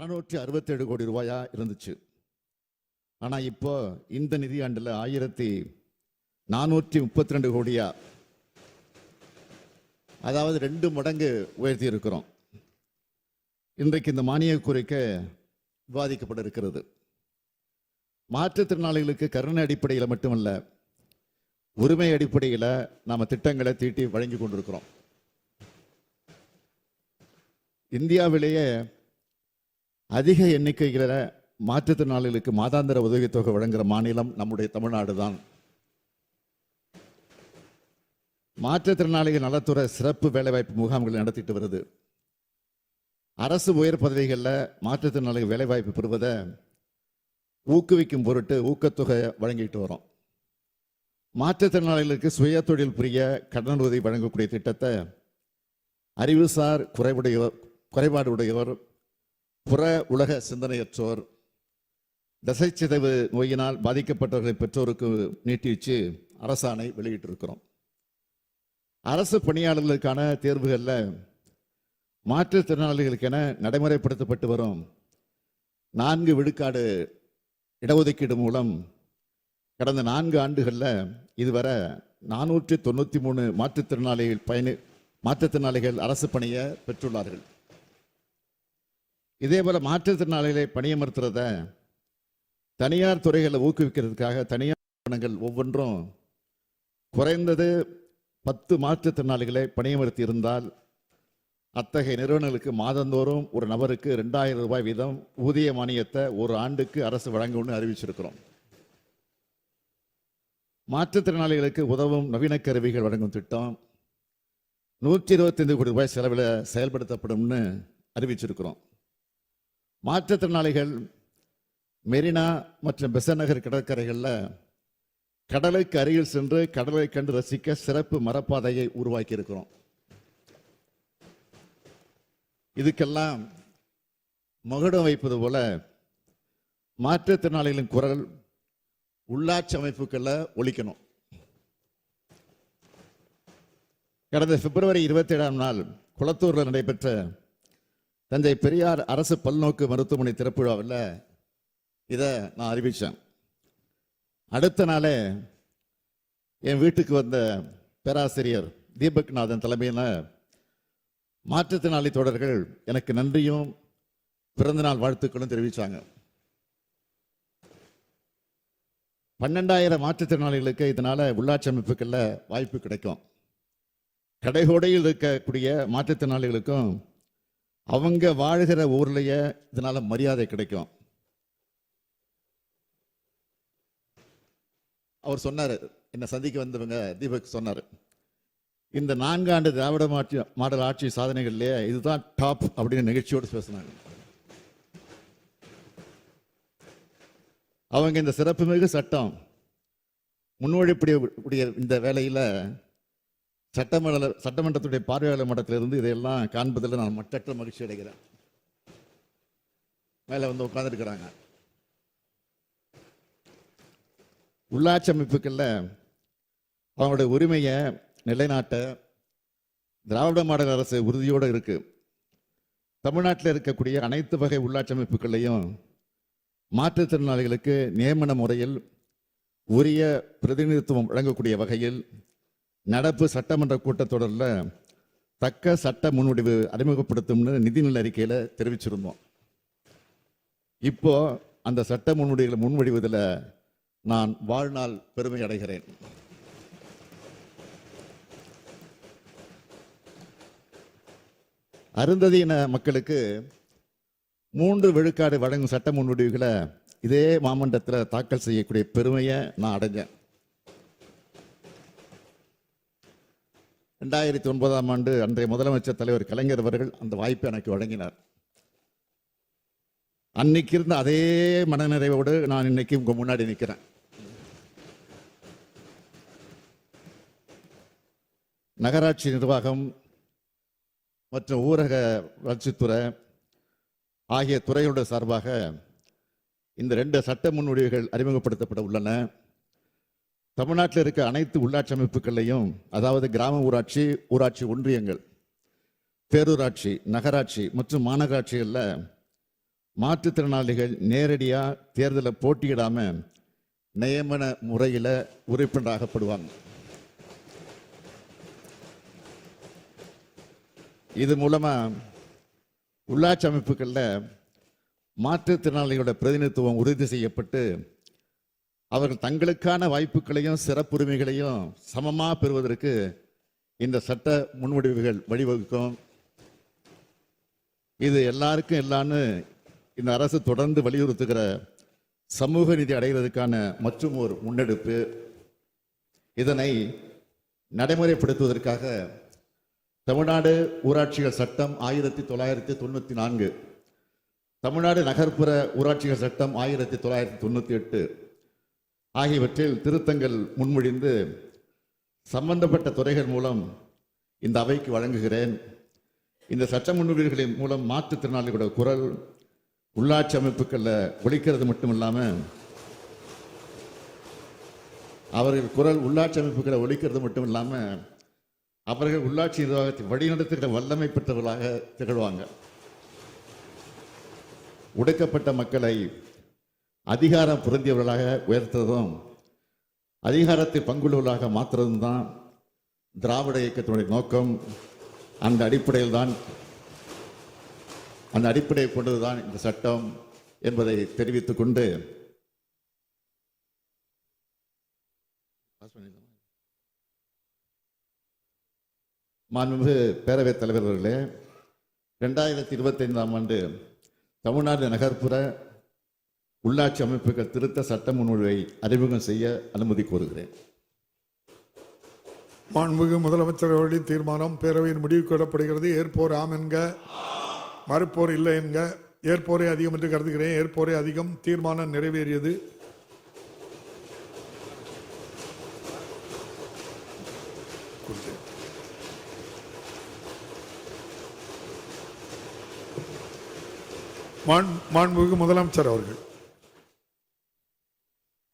667 கோடி ரூபாயா இருந்துச்சு. ஆனா இப்போ இந்த நிதியாண்டுல 1432 கோடியா, அதாவது 2 மடங்கு உயர்த்தி இருக்கிறோம். இன்றைக்கு இந்த மானிய கோரிக்கை விவாதிக்கப்பட இருக்கிறது. மாற்றுத்திறனாளிகளுக்கு கருணை அடிப்படையில் மட்டுமல்ல, உரிமை அடிப்படையில் நாம் திட்டங்களை தீட்டி வழங்கி கொண்டிருக்கிறோம். இந்தியாவிலேயே அதிக எண்ணிக்கையில் மாற்றுத்திறனாளிகளுக்கு மாதாந்திர உதவித்தொகை வழங்குகிற மாநிலம் நம்முடைய தமிழ்நாடு தான். மாற்றுத்திறனாளிகள் நலத்துறை சிறப்பு வேலைவாய்ப்பு முகாம்களை நடத்திட்டு வருது. அரசு உயர் பதவிகளில் மாற்றுத்திறனாளிகள் வேலைவாய்ப்பு பெறுவதை ஊக்குவிக்கும் பொருட்டு ஊக்கத்தொகை வழங்கிட்டு வரோம். மாற்றுத்திறனாளிகளுக்கு சுய தொழில் புரிய கடனுதவி வழங்கக்கூடிய திட்டத்தை அறிவுசார் குறைபாடு உடையவர், புற உலக சிந்தனையற்றோர், தசைச்சிதைவு நோயினால் பாதிக்கப்பட்டவர்களை பெற்றோருக்கு நீட்டி வச்சு அரசாணை வெளியிட்டிருக்கிறோம். அரசு பணியாளர்களுக்கான தேர்வுகளில் மாற்றுத்திறனாளிகளுக்கென நடைமுறைப்படுத்தப்பட்டு வரும் 4 விழுக்காடு இடஒதுக்கீடு மூலம் கடந்த 4 ஆண்டுகளில் இதுவரை 493 மாற்றுத்திறனாளிகள் அரசு பணியை பெற்றுள்ளார்கள். இதேபோல மாற்றுத்திறனாளிகளை பணியமர்த்துறத தனியார் துறைகளை ஊக்குவிக்கிறதுக்காக தனியார் நிறுவனங்கள் ஒவ்வொன்றும் குறைந்தது 10 மாற்றுத்திறனாளிகளை பணியமர்த்தி இருந்தால் அத்தகைய நிறுவனங்களுக்கு மாதந்தோறும் ஒரு நபருக்கு 2000 ரூபாய் வீதம் ஊதிய மானியத்தை ஒரு ஆண்டுக்கு அரசு வழங்கும்னு அறிவிச்சிருக்கிறோம். மாற்றுத்திறனாளிகளுக்கு உதவும் நவீன கருவிகள் வழங்கும் திட்டம் 125 கோடி ரூபாய் செலவில் செயல்படுத்தப்படும்னு அறிவிச்சிருக்கிறோம். மாற்றுத்திறனாளிகள் மெரினா மற்றும் பெசன்ட் நகர் கடற்கரைகளில் கடலுக்கு அருகில் சென்று கடலை கண்டு ரசிக்க சிறப்பு மரப்பாதையை உருவாக்கி இருக்கிறோம். இதுக்கெல்லாம் மகுடம் வைப்பது போல மாற்றுத்திறனாளிகளின் குரல் உள்ளாட்சி அமைப்புகளில் ஒலிக்கணும். கடந்த பிப்ரவரி 27ஆம் நாள் குளத்தூரில் நடைபெற்ற தஞ்சை பெரியார் அரசு பல்நோக்கு மருத்துவமனை திறப்பு விழாவில் இதை நான் அறிவித்தேன். அடுத்த நாளே என் வீட்டுக்கு வந்த பேராசிரியர் தீபக்நாதன் தலைமையில் மாற்றுத்திறனாளி தோழர்கள் எனக்கு நன்றியும் பிறந்தநாள் வாழ்த்துக்களும் தெரிவித்தாங்க. 12,000 மாற்றுத்திறனாளிகளுக்கு இதனால உள்ளாட்சி அமைப்புகளில் வாய்ப்பு கிடைக்கும். கடைகோடையில் இருக்கக்கூடிய மாற்றுத்திறனாளிகளுக்கும் அவங்க வாழ்கிற ஊர்லேயே இதனால மரியாதை கிடைக்கும். அவர் சொன்னார், என்னை சந்திக்க வந்தவங்க தீபக் சொன்னார், இந்த 4 ஆண்டு திராவிட மாடல் ஆட்சி சாதனைகள்லேயே இதுதான் டாப் அப்படின்னு நிகழ்ச்சியோடு பேசினாங்க. அவங்க இந்த சிறப்புமிகு சட்டம் முன்மொழிப்படைய இந்த வேலையில் சட்டமன்றத்துடைய பார்வையாளர் மட்டத்திலிருந்து இதையெல்லாம் காண்பதில் நான் மட்டற்ற மகிழ்ச்சி அடைகிறேன். மேலே வந்து உட்கார்ந்துருக்கிறாங்க. உள்ளாட்சி அமைப்புகளில் அவங்களுடைய உரிமையை நிலைநாட்ட திராவிட மாடல் அரசு உறுதியோடு இருக்கு. தமிழ்நாட்டில் இருக்கக்கூடிய அனைத்து வகை உள்ளாட்சி அமைப்புகளையும் மாற்றுத்திறனாளிகளுக்கு நியமன முறையில் உரிய பிரதிநிதித்துவம் வழங்கக்கூடிய வகையில் நடப்பு சட்டமன்ற கூட்டத்தொடரில் தக்க சட்ட முன்வடிவு அறிமுகப்படுத்தும்னு நிதிநிலை அறிக்கையில் தெரிவிச்சிருந்தோம். இப்போ அந்த சட்ட முன்வடிவுகளை முன்வடிவதில் நான் வாழ்நாள் பெருமை அடைகிறேன். அருந்ததியின மக்களுக்கு 3 விழுக்காடு வழங்கும் சட்ட முன்வடிவுகளை இதே மாமன்றத்தில் தாக்கல் செய்யக்கூடிய பெருமையை நான் அடைஞ்சேன். 2009ஆம் ஆண்டு அன்றைய முதலமைச்சர் தலைவர் கலைஞர் அவர்கள் அந்த வாய்ப்பை எனக்கு வழங்கினார். அன்னைக்கு இருந்த அதே மனநிறைவோடு நான் இன்னைக்கு உங்க முன்னாடி நிற்கிறேன். நகராட்சி நிர்வாகம் மற்றும் ஊரக வளர்ச்சித்துறை ஆகிய துறைகளுடைய சார்பாக இந்த 2 சட்ட முன்வடிவுகள் அறிமுகப்படுத்தப்பட உள்ளன. தமிழ்நாட்டில் இருக்க அனைத்து உள்ளாட்சி அமைப்புகளையும், அதாவது கிராம ஊராட்சி, ஊராட்சி ஒன்றியங்கள், பேரூராட்சி, நகராட்சி மற்றும் மாநகராட்சிகளில் மாற்றுத்திறனாளிகள் நேரடியாக தேர்தலில் போட்டியிடாம நியமன முறையில் உறுப்பினராகப்படுவாங்க. இது மூலமா உள்ளாட்சி அமைப்புகளில் மாற்றுத்திறனாளிகளோட பிரதிநிதித்துவம் உறுதி செய்யப்பட்டு அவர்கள் தங்களுக்கான வாய்ப்புகளையும் சிறப்புரிமைகளையும் சமமாக பெறுவதற்கு இந்த சட்ட முன்வடிவுகள் வழிவகுக்கும். இது எல்லாருக்கும் எல்லான்னு இந்த அரசு தொடர்ந்து வலியுறுத்துகிற சமூக நீதி அடைகிறதுக்கான மற்றும் ஒரு முன்னெடுப்பு. இதனை நடைமுறைப்படுத்துவதற்காக தமிழ்நாடு ஊராட்சிகள் சட்டம் 1994, தமிழ்நாடு நகர்ப்புற ஊராட்சிகள் சட்டம் 1998 ஆகியவற்றில் திருத்தங்கள் முன்மொழிந்து சம்பந்தப்பட்ட துறைகள் மூலம் இந்த அவைக்கு வழங்குகிறேன். இந்த சட்ட முன்வடிவுகளின் மூலம் மாற்றுத்திறனாளிகளோட குரல் உள்ளாட்சி அமைப்புகளில் ஒலிக்கிறது மட்டும் இல்லாமல் அவர்கள் குரல் உள்ளாட்சி அமைப்புகளை ஒலிக்கிறது மட்டும் இல்லாமல் அவர்கள் உள்ளாட்சி நிர்வாகத்தை வழிநடத்துகிற வல்லமை பெற்றவர்களாக திகழ்வாங்க. ஒடுக்கப்பட்ட மக்களை அதிகாரம் பொருந்தியவர்களாக உயர்த்துவதும் அதிகாரத்தை பங்குள்ளவர்களாக மாற்றுவதும் தான் திராவிட இயக்கத்தினுடைய நோக்கம். அந்த அடிப்படையை கொண்டதுதான் இந்த சட்டம் என்பதை தெரிவித்துக் கொண்டு மாண்புமிகு பேரவைத் தலைவர் அவர்களே, 2025ஆம் ஆண்டு தமிழ்நாடு நகர்ப்புற உள்ளாட்சி அமைப்புகள் திருத்த சட்ட முன்வடிவை அறிமுகம் செய்ய அனுமதி கோருகிறேன். மாண்புமிகு முதலமைச்சர் அவர்களின் தீர்மானம் பேரவையின் முடிவுக்கு விடப்படுகிறது. ஏற்போர் ஆம் என்க, மறுப்போர் இல்லை என்க. ஏற்போரே அதிகம் என்று கருதுகிறேன். ஏற்போரே அதிகம். தீர்மானம் நிறைவேறியது. மாண்புமிகு முதலமைச்சர் அவர்கள்.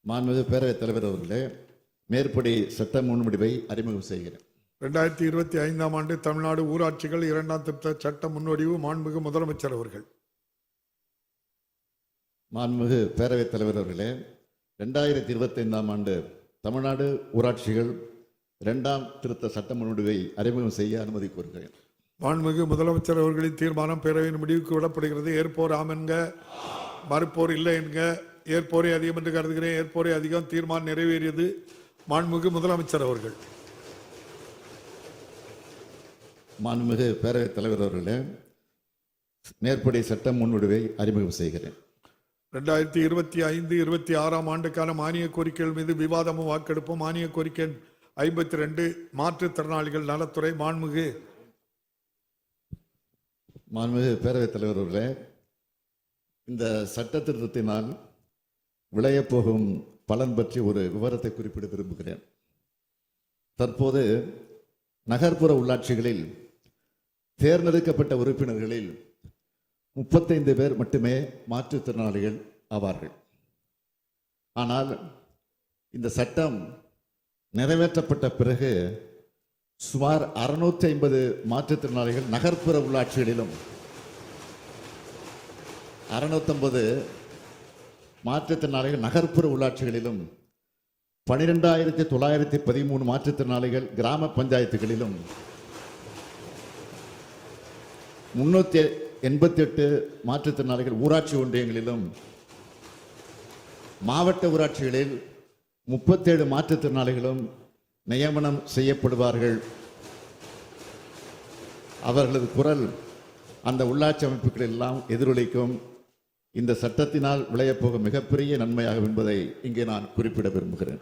மாண்புமிகு பேரவைத் தலைவர் அவர்களே, மேற்படி சட்ட முன்வடிவை அறிமுகம் செய்கிறேன். 2025ஆம் ஆண்டு தமிழ்நாடு ஊராட்சிகள் 2ஆம் திருத்த சட்ட முன்வடிவு. மாண்புமிகு முதலமைச்சர் அவர்கள். மாண்புமிகு பேரவைத் தலைவர் அவர்களே, 2025ஆம் ஆண்டு தமிழ்நாடு ஊராட்சிகள் 2ஆம் திருத்த சட்ட முன்வடிவை அறிமுகம் செய்ய அனுமதி கோருகிறேன். மாண்புமிகு முதலமைச்சர் அவர்களின் தீர்மானம் பேரவையின் முடிவுக்கு விடப்படுகிறது. ஏற்போர் ஆம் என்க, மறுப்போர் இல்லை என்க. ஏற்போரே அதிகம் என்று கருதுகிறேன். ஏற்போரே அதிகம். தீர்மானம் நிறைவேறியது. மாண்புமிகு முதலமைச்சர் அவர்கள். மாண்புமிகு பேரவைத் தலைவர் அவர்களே, மேற்படி சட்ட முன்வடிவை அறிமுகம் செய்கிறேன். 2025-26ஆம் ஆண்டுக்கான மானிய கோரிக்கைகள் மீது விவாதமும் வாக்கெடுப்பும். மானிய கோரிக்கை 52 மாற்றுத்திறனாளிகள் நலத்துறை. மாண்புமிகு பேரவைத் தலைவர் அவர்களே, இந்த சட்ட திருத்தத்தினால் விளையப்போகும் பலன் பற்றி ஒரு விவரத்தை குறிப்பிட விரும்புகிறேன். தற்போது நகர்ப்புற உள்ளாட்சிகளில் தேர்ந்தெடுக்கப்பட்ட உறுப்பினர்களில் 35 பேர் மட்டுமே மாற்றுத்திறனாளிகள் ஆவார்கள். ஆனால் இந்த சட்டம் நிறைவேற்றப்பட்ட பிறகு சுமார் 650 மாற்றுத்திறனாளிகள் நகர்ப்புற உள்ளாட்சிகளிலும் 650 மாற்றுத்திறனாளிகள் நகர்ப்புற உள்ளாட்சிகளிலும் 12,913 மாற்றுத்திறனாளிகள் கிராம பஞ்சாயத்துகளிலும் 388 மாற்றுத்திறனாளிகள் ஊராட்சி ஒன்றியங்களிலும் மாவட்ட ஊராட்சிகளில் 37 மாற்றுத்திறனாளிகளும் நியமனம் செய்யப்படுவார்கள். அவர்களது குரல் அந்த உள்ளாட்சி அமைப்புகள் எல்லாம் எதிரொலிக்கும். இந்த சட்டத்தினால் விளையப்போகும் மிகப்பெரிய நன்மையாகும் என்பதை இங்கே நான் குறிப்பிட விரும்புகிறேன்.